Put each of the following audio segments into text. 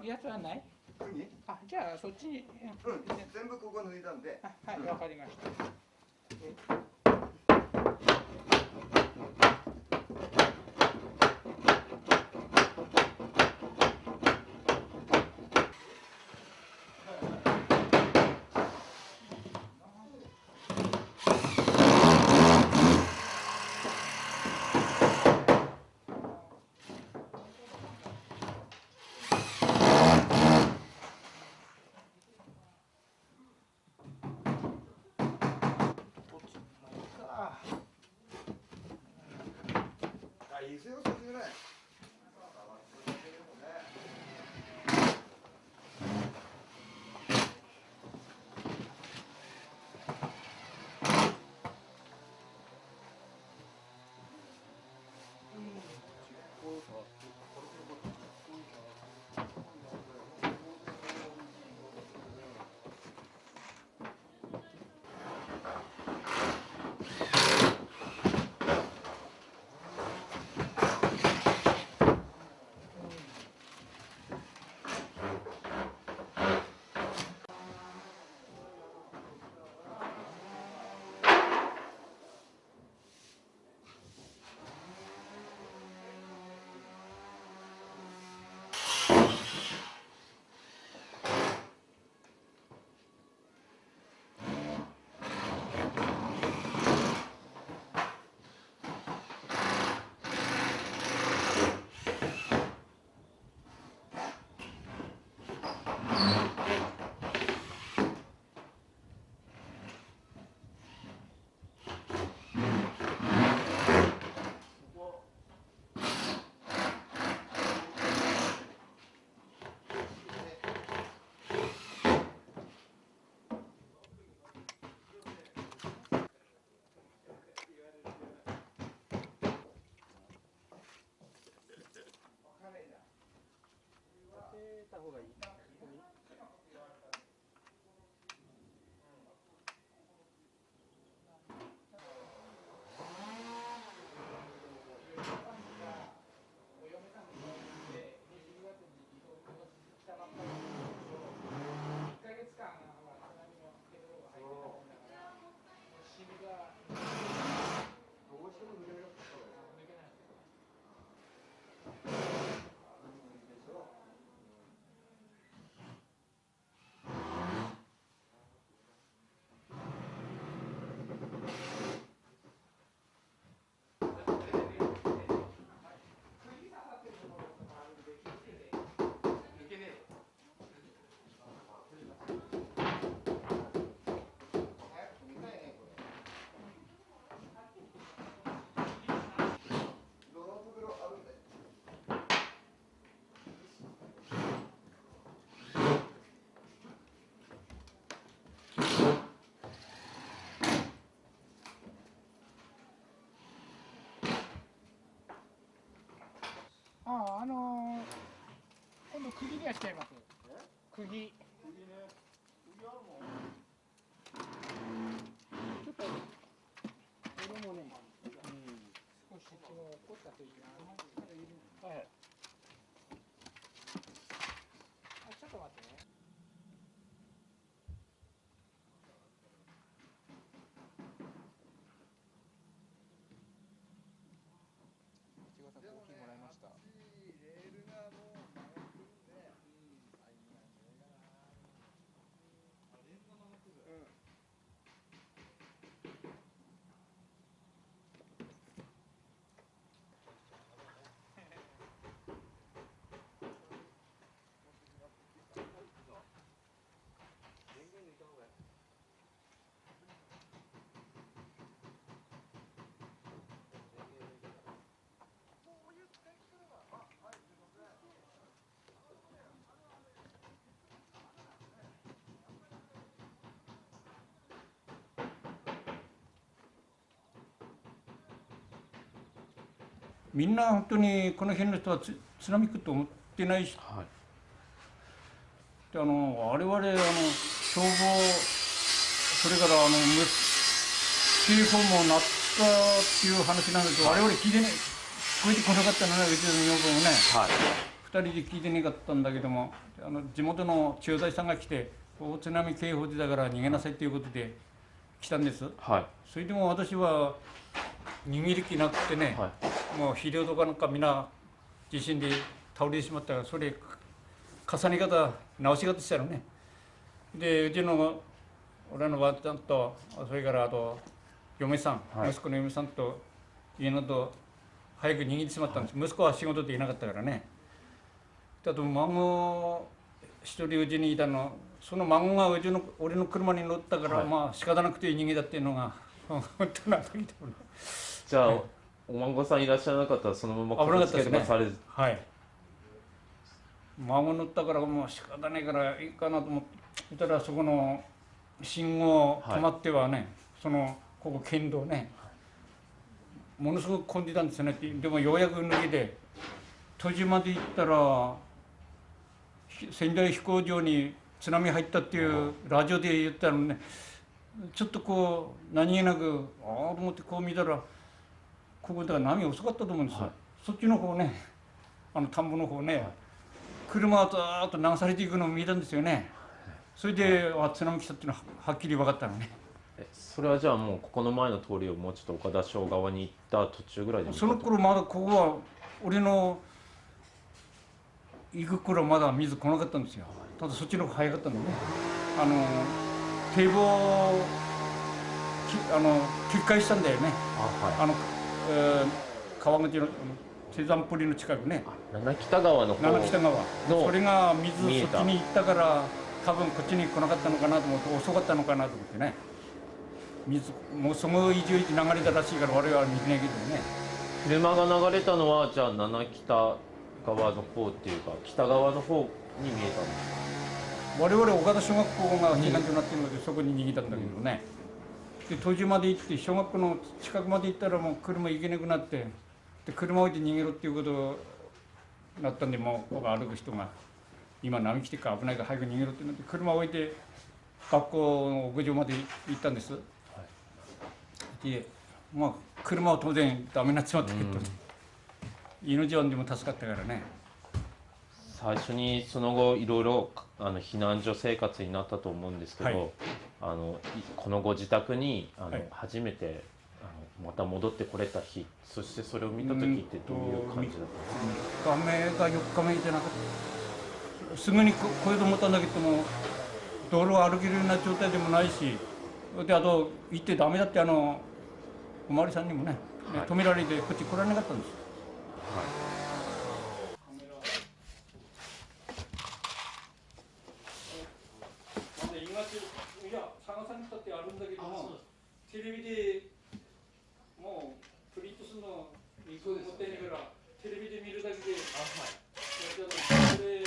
やつはない？あ、じゃあそっちに。全部ここ脱いだんで。はい、わかりました。いいですよ、そっちぐらい。た方がいい。今度釘にはしちゃいます。釘。釘ね。釘あるもん。みんな本当にこの辺の人は津波来ると思ってないし、はい。で我々消防、それから警報も鳴ったっていう話なんだけど、我々聞いてね、聞こえてこなかったのね、うちの女房もね、はい。2人で聞いてねかったんだけども、地元の駐在さんが来て、大津波警報時だから逃げなさいということで来たんです。はい。それでも私は逃げる気なくてね、はい。もう肥料とかなんかみんな地震で倒れてしまったから、それ重ね方直し方したのね。でうちの俺のばあちゃんと、それからあと嫁さん、はい、息子の嫁さんと家のと早く逃げてしまったんです。息子は仕事でいなかったからね。あと孫一人うちにいたの、その孫が俺の車に乗ったから、はい、まあ仕方なくて逃げたっていうのが本当なんだけど。じゃあ、はい、お孫さんいらっしゃらなかったらそのまま片付けとかされず、はい、孫乗ったからもう仕方ないからいいかなと思ってたら、そこの信号止まってはね、ここ県道ね、ものすごく混んでたんですよね。でもようやく抜けて途中まで行ったら、仙台飛行場に津波入ったっていうラジオで言ったのね、ちょっとこう何気なくああと思ってこう見たら、ここだから波遅かったと思うんですよ、はい、そっちの方ね、田んぼの方ね、はい、車がずーっと流されていくのを見たんですよね。それで津波来たっていうのははっきり分かったのね。それはじゃあもうここの前の通りをもうちょっと岡田省側に行った途中ぐらいで、その頃まだここは俺の行く頃まだ水来なかったんですよ。ただそっちの方が早かったのね。堤防決壊したんだよね。はい、川口のセザンプリの近くね。七北川の方。七北川。それが水そっちに行ったから、多分こっちに来なかったのかなと思って、遅かったのかなと思ってね。水もうその勢いで流れたらしいから我々は見てないけどね。車が流れたのはじゃあ七北側の方っていうか北側の方に見えたんですか。我々岡田小学校が避難所になっているので、そこに逃げたんだけどね。で途中まで行って小学校の近くまで行ったらもう車行けなくなって、で車置いて逃げろっていうことになったんで、もう歩く人が今波来てから危ないから早く逃げろってなって、車置いて学校の屋上まで行ったんです。はい、でまあ車は当然ダメになっちまったけど、命はでも助かったからね。最初にその後いろいろ避難所生活になったと思うんですけど、はい、このご自宅にはい、初めてまた戻ってこれた日、そしてそれを見た時ってどういう感じだったんですか。3日目か4日目じゃなかった。すぐに来ようと思ったんだけども、道路を歩けるような状態でもないし、であと行ってダメだってお巡りさんにもね、はい、止められてこっち来られなかったんです。はい、探さなくたってあるんだけども、テレビでもうプリントするのに持ってないから、テレビで見るだけで、はい、それ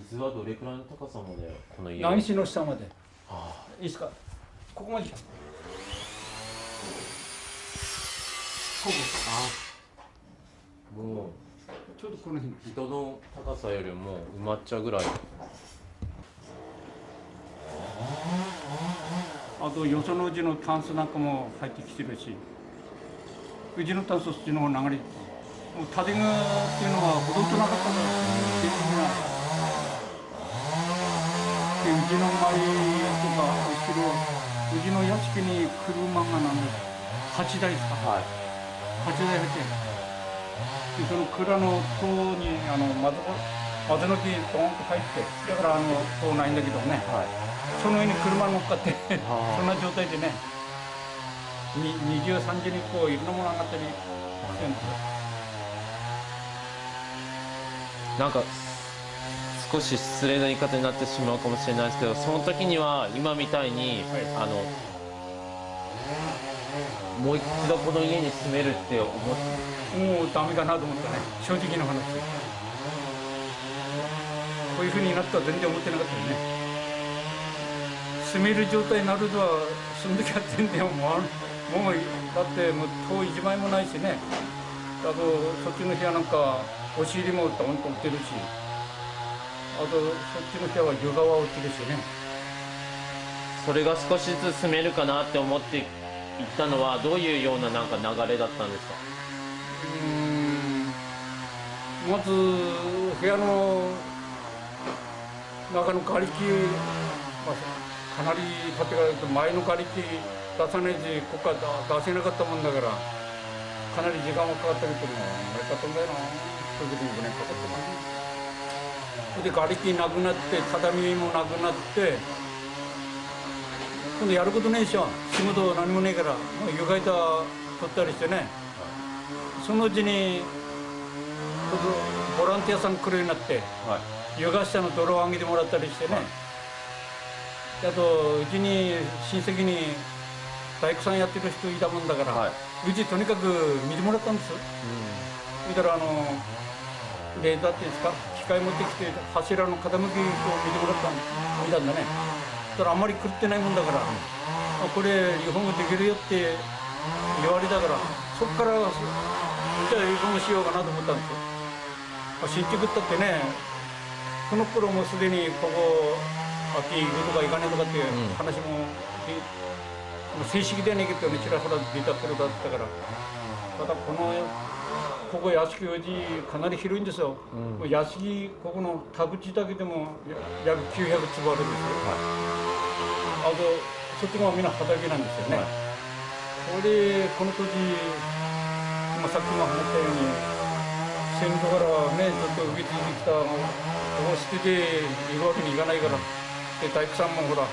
水はどれくらいの高さまでこの家？南市の下まで。ああ、いいですか。ここまで来た。ここ。もうちょうどこの辺。人の高さよりも埋まっちゃうぐらい。あとよそのうちのタンスなんかも入ってきてるし、うちのタンスそっちの方流れて、もう建具っていうのはほとんどなかったから、でうちの前とか後ろ、うちの屋敷に車が8台ですか、はい、8台入ってで、その蔵の塔に窓の木ボーンと入って、だから塔ないんだけどね、はい、その上に車乗っかってそんな状態でね、20、30にこういろんなもの上がったりしてるんですよ。なんか少し失礼な言い方になってしまうかもしれないですけど、その時には今みたいに、はい、もう一度この家に住めるって思って、もうダメだなと思ったね、正直な話。こういうふうになったら全然思ってなかったよね。住める状態になるとは住んできゃ全然もうだってもう遠い一枚もないしね。あとそっちの部屋なんか押し入りもドンと売ってるし、あとそっちの部屋は床は落ちるしね。それが少しずつ住めるかなって思って行ったのはどういうようななんか流れだったんですか？まず部屋の中の瓦礫、かなり建て替えて前の瓦礫出さないでここから出せなかったもんだから、かなり時間はかかったけども、やったとんだよな。それで5年かかったかな。それで瓦礫なくなって、畳もなくなって、今度やることねえしょ。仕事何もねえから、もう床板取ったりしてね。そのうちにボランティアさん来るようになって、はい、床下の泥を上げてもらったりしてね。あとうちに親戚に大工さんやってる人いたもんだから、はい、うちとにかく見てもらったんですよ。そしたらレーザーっていうんですか、機械持ってきて柱の傾きを見てもらった見たんだね。そしたらあんまり狂ってないもんだから、これリフォームできるよって言われたから、そこからじゃあリフォームしようかなと思ったんですよ。新築ったってね、この頃もすでにここ秋行くとか行かねえとかっていう話も、正式ではねえけどね、ちらほら出た頃だったから。ただここ屋敷うちかなり広いんですよ。屋敷ここの田淵だけでも約900坪あるんですよ。あとそっちもみんな畑なんですよね。これこの土地、さっきも話したように戦後からねずっと受け継いできたここを捨てているわけにいかないから、で大工さんもほら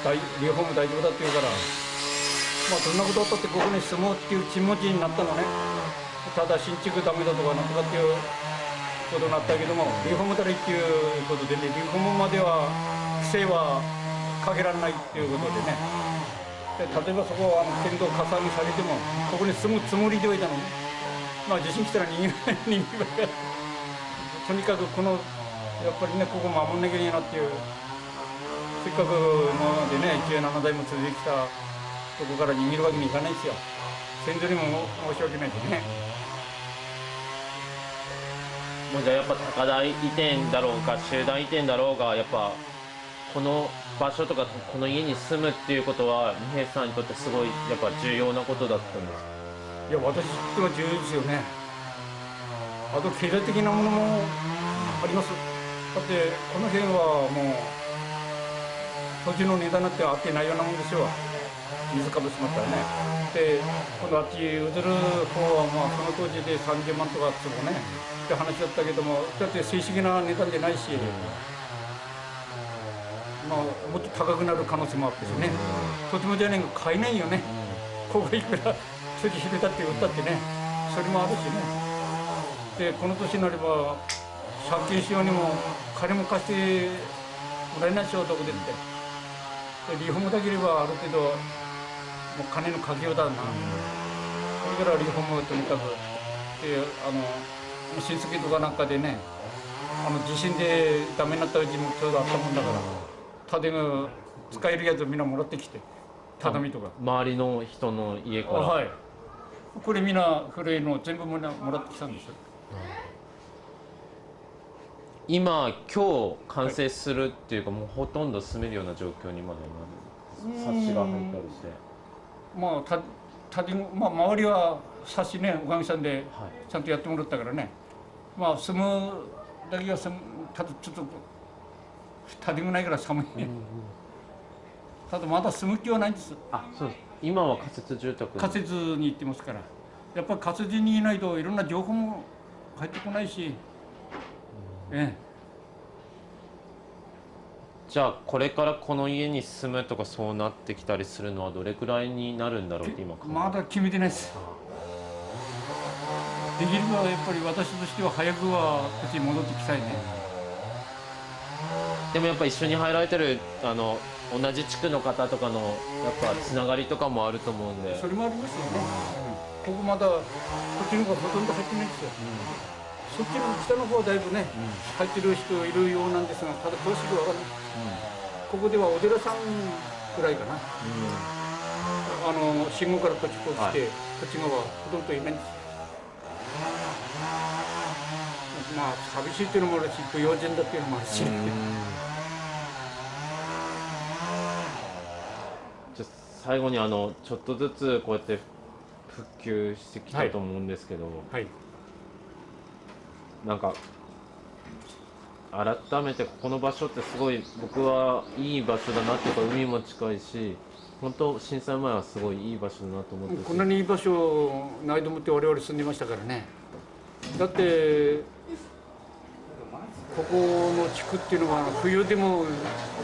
リフォーム大丈夫だって言うから、どんなことあったってここに住もうっていう気持ちになったのね。ただ新築ダメだとかなんとかっていうことになったけども、リフォームたらいいっていうことでね、リフォームまでは規制はかけられないっていうことでね。で例えばそこは県道かさ上げされてもここに住むつもりではいたのね。地震来たら逃げばいいとにかくやっぱりね、ここ守んなきゃいけないなっていう、せっかく今までね17代も続いてきたそこから逃げるわけにいかないですよ。先祖にも申し訳ないですね。もうじゃあやっぱ高台移転だろうか集団移転だろうが、やっぱこの場所とかこの家に住むっていうことは二平さんにとってすごいやっぱ重要なことだったんですか？いや、私にとっては重要ですよね。あと経済的なものもあります。だってこの辺はもう土地の値段なんてあってないようなもんですよ。水かぶしまったらね。で今度あっち移る方はその当時で30万とか坪ねって話だったけども、だって正式な値段じゃないし、もっと高くなる可能性もあってね、とてもじゃねえが買えないよね。ここいくら土地広げたって売ったってね、それもあるしね。でこの年になれば借金しようにも金も貸してもらえないでしょ、どこでって。でリフォームだければある程度もう金のかけようだな。それからリフォームをとにかくで親戚とかなんかでね、地震でダメになったうちもちょうどあったもんだから建具使えるやつをみんなもらってきて、畳とか周りの人の家から。はい、これみんな古いの全部みんなもらってきたんですよ。今完成するっていうか、もうほとんど住めるような状況にまでなる。サッシが入ったりして、周りはサッシね、おかげさんでちゃんとやってもらったからね、住むだけはただちょっと建具ないから寒いね。ただまだ住む気はないんです。そうです。今は仮設住宅、仮設に行ってますから、やっぱり仮設にいないといろんな情報も入ってこないし、じゃあこれからこの家に住むとかそうなってきたりするのはどれくらいになるんだろうって今考えて。まだ決めてないです。できればやっぱり私としては早くはこっちに戻ってきたいね。でもやっぱ一緒に入られてる同じ地区の方とかのやっぱつながりとかもあると思うんで。それもありますよね。ここまだこっちの方がほとんど入ってないんですよ。そっちの下の方はだいぶね、入ってる人いるようなんですが、ただ詳しく分からない。ここではお寺さんぐらいかな。信号からこっちこう来て、こっち側ほとんどいないんですよ。まあ寂しいっていうのもあるし、不用心だっていうのもあるし。じゃあ最後にちょっとずつこうやって復旧してきたと思うんですけど、はい。なんか改めてここの場所ってすごい僕はいい場所だなっていうか、海も近いし、本当震災前はすごいいい場所だなと思ってて、こんなにいい場所ないと思って我々住んでましたからね。だってここの地区っていうのは冬でも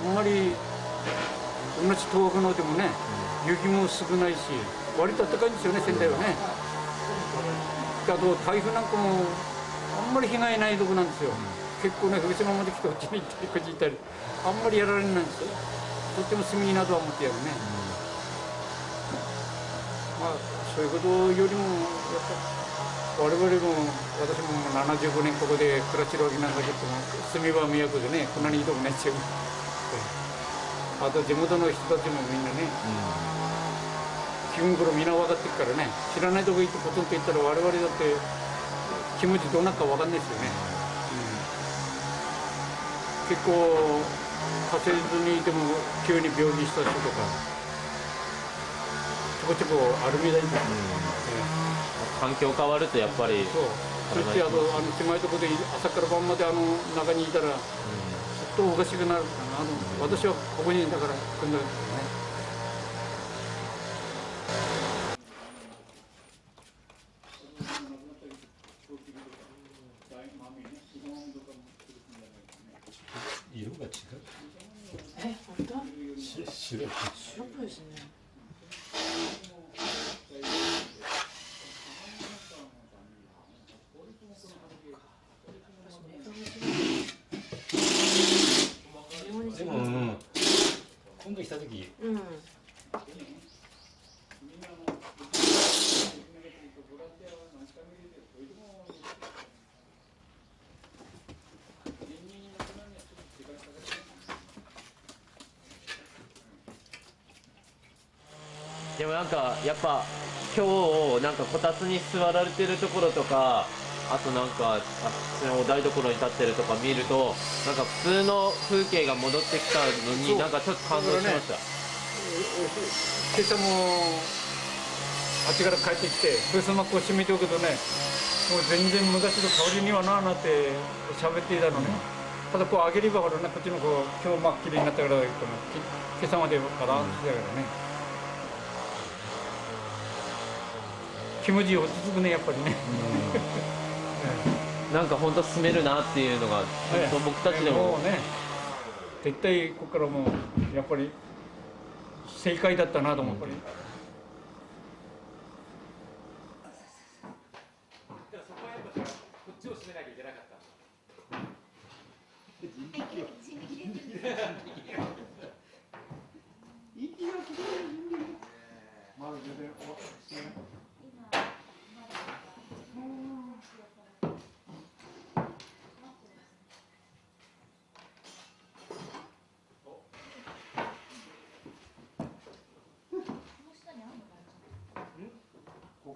あんまり同じ東北のでもね、雪も少ないし割と暖かいんですよね、仙台はね。あと台風なんかもあんまり被害ないとこなんですよ。結構ね、福島まで来てこっちに行ったりこっちに行ったりあんまりやられないんですよ。とっても住みいいなとは思ってやるね。まあそういうことよりもやっぱ我々も私も75年ここで暮らしてるわけなんだけども、住み場都でね、こんなにいいとこないですよ。あと地元の人たちもみんなね、気分頃みんな分かってるからね、知らないとこ行ってポツンと行ったら我々だって気持ちどうなるか分かんないですよね。結構稼いずにいても急に病気した人とかちょこちょこあるみたいですよ。環境変わるとやっぱりそう。そして狭いところで朝から晩まで中にいたら、ちょっとおかしくなるかな。私はここにいたから来るんだけどね。色が違う。本当？白い。白っぽいですね。でも、今度来た時。でもなんかやっぱ今日なんかこたつに座られてるところとか、あとなんか普通のお台所に立ってるとか見ると、なんか普通の風景が戻ってきたのに、なんかちょっと感動しました。今朝もあっちから帰ってきてふすまこう閉めておくとね、もう全然昔の香りにはなあなって喋っていたのね。ただこう上げればほらね、こっちのこう今日真っきれいになったから今朝までからしてたからね。気持ち落ち着くね、やっぱりね。なんか本当住めるなっていうのが、本当僕たちでも。もうね、絶対ここからもうやっぱり正解だったなと思う。これ。こ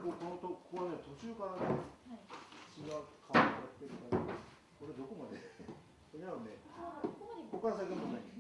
こはね、途中からね、血が変わってるから、これどこまでこれなので、ここから先はもうない。